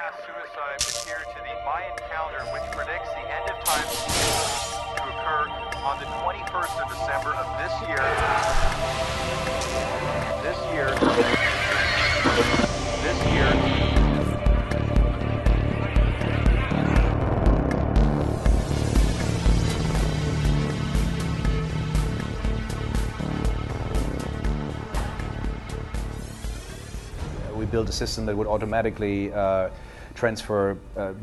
mass suicide adhere to the Mayan calendar, which predicts the end of time to occur on the 21st of December of this year. This year. We built a system that would automatically transfer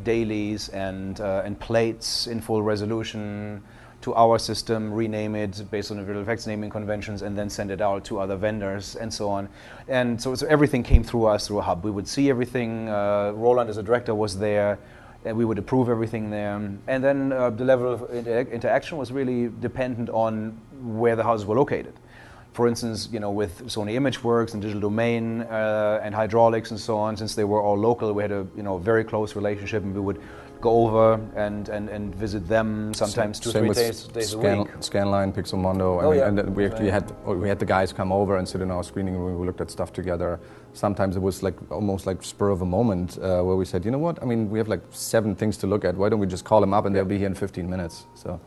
dailies and plates in full resolution to our system, rename it based on the visual effects naming conventions, and then send it out to other vendors and so on. And so everything came through us through a hub. We would see everything. Roland as a director was there, and we would approve everything there. And then the level of interaction was really dependent on where the houses were located. For instance, with Sony ImageWorks and Digital Domain and Hydraulics and so on, since they were all local, we had a very close relationship, and we would go over and visit them sometimes 2-3 days a week. Scanline, Pixelmondo, and we actually had the guys come over and sit in our screening room. We looked at stuff together. Sometimes it was almost like spur of a moment where we said, you know what? I mean, we have 7 things to look at. Why don't we just call them up and they'll be here in 15 minutes? So,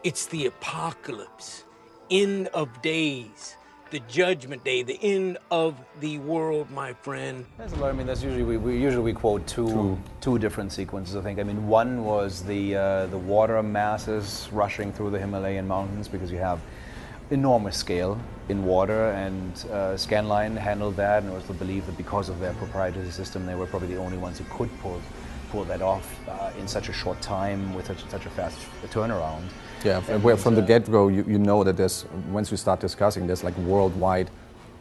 it's the apocalypse. End of days, the judgment day, the end of the world, my friend. There's a lot. I mean, that's usually we quote two different sequences. I think. I mean, one was the water masses rushing through the Himalayan mountains, because you have enormous scale in water, and Scanline handled that, and it was the belief that because of their proprietary system, they were probably the only ones who could pull that off in such a short time with such a fast turnaround. Yeah, where from the get-go, you know that once you start discussing, there's worldwide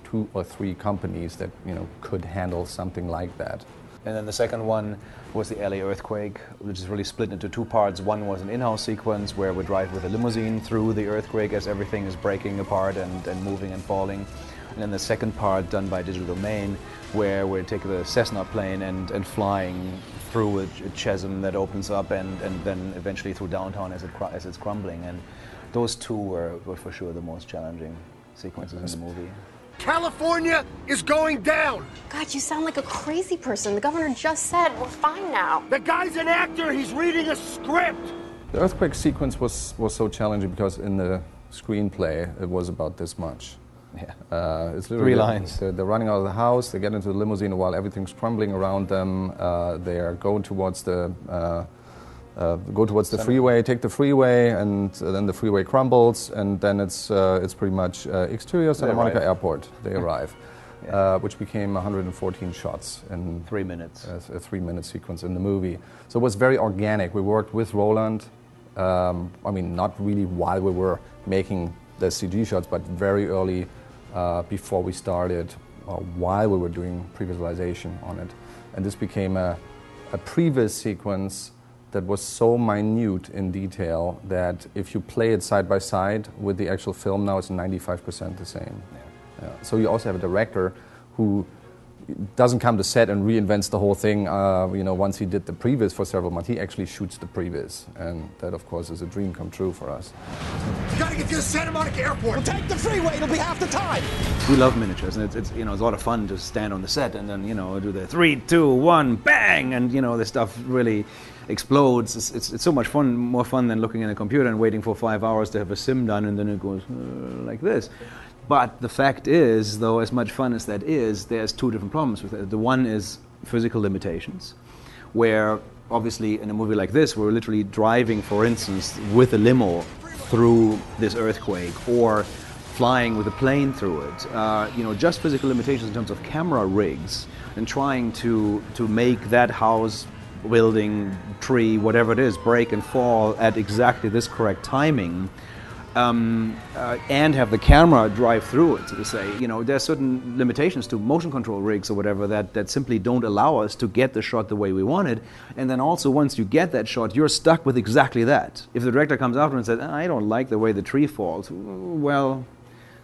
2 or 3 companies that could handle something like that. And then the second one was the LA earthquake, which is really split into 2 parts. One was an in-house sequence where we drive with a limousine through the earthquake as everything is breaking apart and moving and falling. And then the second part done by Digital Domain, where we take the Cessna plane and flying through a chasm that opens up and then eventually through downtown as it's crumbling. And those 2 were for sure the most challenging sequences in the movie. California is going down! God, you sound like a crazy person. The governor just said we're fine now. The guy's an actor. He's reading a script. The earthquake sequence was so challenging because in the screenplay it was about this much. Yeah. It's literally 3 lines. They're running out of the house. They get into the limousine while everything's crumbling around them. They are going towards the freeway, take the freeway, and then the freeway crumbles, and then it's pretty much exterior Santa Monica Airport. They arrive, which became 114 shots in 3 minutes. A 3-minute sequence in the movie. So it was very organic. We worked with Roland. I mean, not really while we were making the CG shots, but very early before we started, while we were doing pre-visualization on it. And this became a previs sequence that was so minute in detail that if you play it side by side with the actual film now, it's 95% the same. Yeah. So you also have a director who doesn't come to set and reinvents the whole thing. Once he did the previs for several months, he actually shoots the previs, and that, of course, is a dream come true for us. You gotta get to the Santa Monica Airport. We'll take the freeway. It'll be half the time. We love miniatures, and it's a lot of fun to stand on the set and then do the 3, 2, 1, bang, and the stuff really explodes. It's so much fun, more fun than looking at a computer and waiting for 5 hours to have a sim done, and then it goes like this. But the fact is, though, as much fun as that is, there's 2 different problems with it. The one is physical limitations, where obviously in a movie like this, we're literally driving, for instance, with a limo through this earthquake, or flying with a plane through it. Just physical limitations in terms of camera rigs, and trying to make that house, building, tree, whatever it is, break and fall at exactly this correct timing. And have the camera drive through it, so to say. There's certain limitations to motion control rigs or whatever that simply don't allow us to get the shot the way we wanted. And then also, once you get that shot, you're stuck with exactly that. If the director comes after and says, I don't like the way the tree falls, well,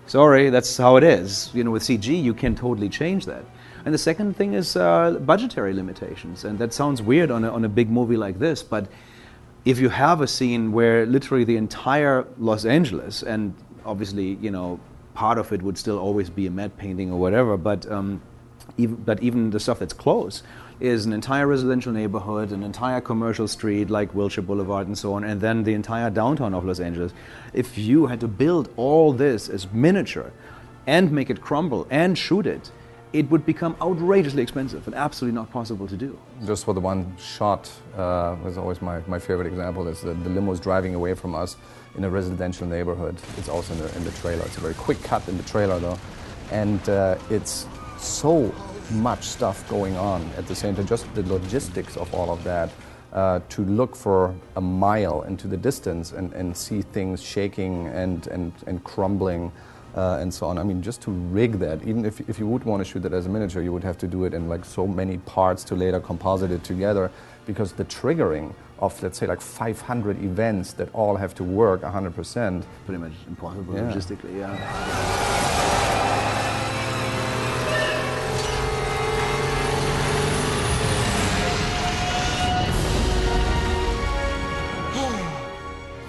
sorry, that's how it is. With CG, you can totally change that. And the second thing is budgetary limitations. And that sounds weird on a big movie like this, but if you have a scene where literally the entire Los Angeles, and obviously, part of it would still always be a matte painting or whatever, but even the stuff that's close is an entire residential neighborhood, an entire commercial street like Wilshire Boulevard and so on, and then the entire downtown of Los Angeles. If you had to build all this as miniature and make it crumble and shoot it, it would become outrageously expensive and absolutely not possible to do. Just for the one shot, was always my favorite example, is the limos driving away from us in a residential neighborhood. It's also in the trailer. It's a very quick cut in the trailer though. And it's so much stuff going on at the same time, just the logistics of all of that, to look for a mile into the distance and see things shaking and crumbling and so on. I mean, just to rig that, even if you would want to shoot that as a miniature, you would have to do it in like so many parts to later composite it together, because the triggering of, let's say, like 500 events that all have to work 100%. Pretty much impossible logistically, yeah.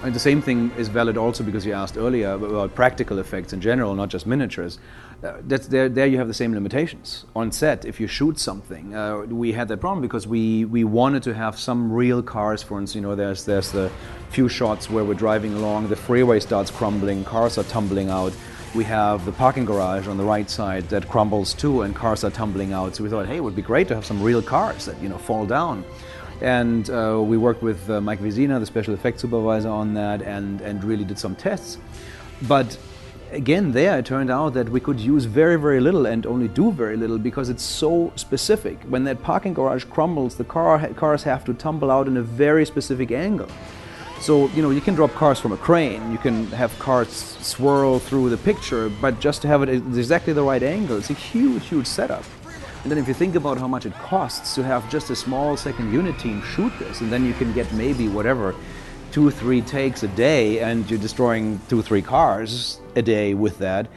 And the same thing is valid also because you asked earlier about practical effects in general, not just miniatures. There you have the same limitations. On set, if you shoot something, we had that problem because we wanted to have some real cars. For instance, there's the few shots where we're driving along, the freeway starts crumbling, cars are tumbling out. We have the parking garage on the right side that crumbles too, and cars are tumbling out. So we thought, hey, it would be great to have some real cars that fall down. And we worked with Mike Vizina, the special effects supervisor, on that, and really did some tests. But again, there it turned out that we could use very, very little and only do very little because it's so specific. When that parking garage crumbles, the cars have to tumble out in a very specific angle. So, you can drop cars from a crane, you can have cars swirl through the picture, but just to have it at exactly the right angle, it's a huge, huge setup. And then if you think about how much it costs to have just a small second unit team shoot this, and then you can get maybe 2-3 takes a day, and you're destroying 2-3 cars a day with that,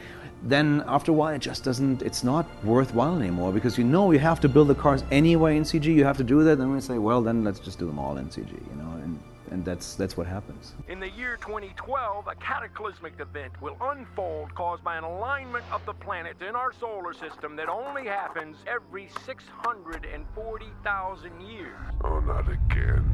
then after a while it's not worthwhile anymore, because you have to build the cars anyway in CG, you have to do that, and we say, well, then let's just do them all in CG, and that's what happens. In the year 2012, a cataclysmic event will unfold caused by an alignment of the planets in our solar system that only happens every 640,000 years. Oh, not again.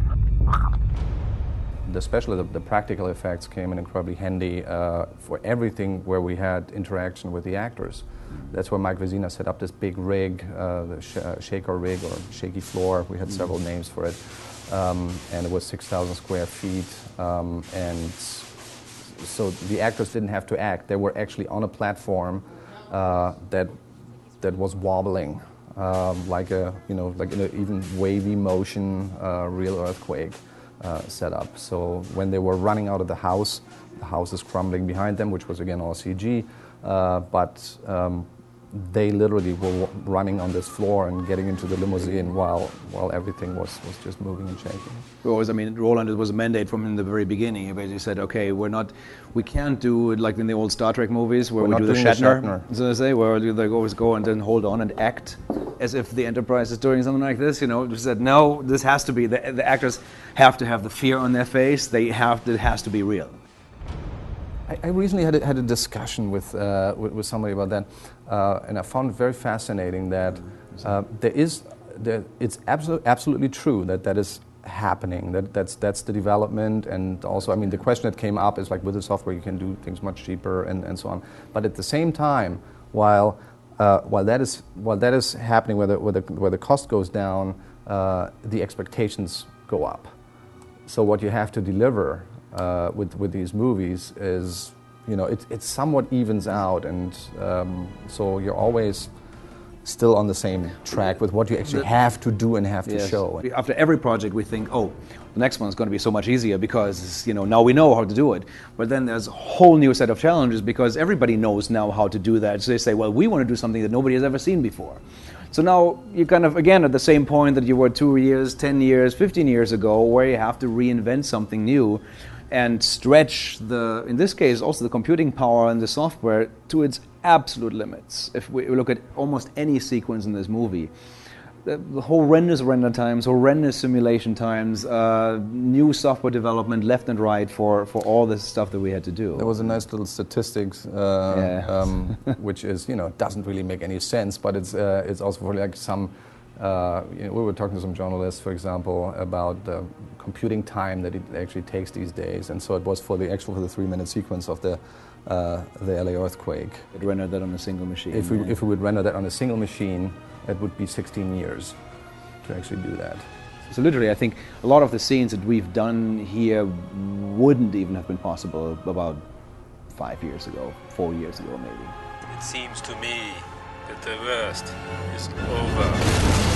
Especially the practical effects came in incredibly handy for everything where we had interaction with the actors. That's where Mike Vizina set up this big rig, the shaker rig or shaky floor. We had several names for it. And it was 6,000 square feet, and so the actors didn't have to act. They were actually on a platform that was wobbling, like in an even wavy motion, real earthquake setup. So when they were running out of the house is crumbling behind them, which was again all CG, but they literally were running on this floor and getting into the limousine while everything was just moving and shaking. Roland, it was a mandate from the very beginning. He basically said, okay, we can't do it like in the old Star Trek movies where we do the Shatner. So they say, where they always go and then hold on and act as if the Enterprise is doing something like this. We said, no, this has to be, the actors have to have the fear on their face. It has to be real. I recently had a discussion with somebody about that, and I found it very fascinating that it's absolutely true that is happening. That's the development, and also the question that came up is like with the software you can do things much cheaper and so on. But at the same time, while that is happening, where the cost goes down, the expectations go up. So what you have to deliver with these movies is, it somewhat evens out, and so you're always still on the same track with what you actually have to do and have to show. After every project we think, oh, the next one's going to be so much easier because now we know how to do it. But then there's a whole new set of challenges because everybody knows now how to do that. So they say, well, we want to do something that nobody has ever seen before. So now you're kind of, again, at the same point that you were 2 years, 10 years, 15 years ago, where you have to reinvent something new and stretch in this case, also the computing power and the software to its absolute limits. If we look at almost any sequence in this movie, the horrendous render times, horrendous simulation times, new software development left and right for all this stuff that we had to do. There was a nice little statistics, which is, doesn't really make any sense, but it's also for like some, we were talking to some journalists, for example, about the computing time that it actually takes these days, and so it was for the 3-minute sequence of the LA earthquake. It rendered that on a single machine. If we would render that on a single machine, it would be 16 years to actually do that. So literally, I think a lot of the scenes that we've done here wouldn't even have been possible about 5 years ago, 4 years ago maybe. It seems to me that the worst is over.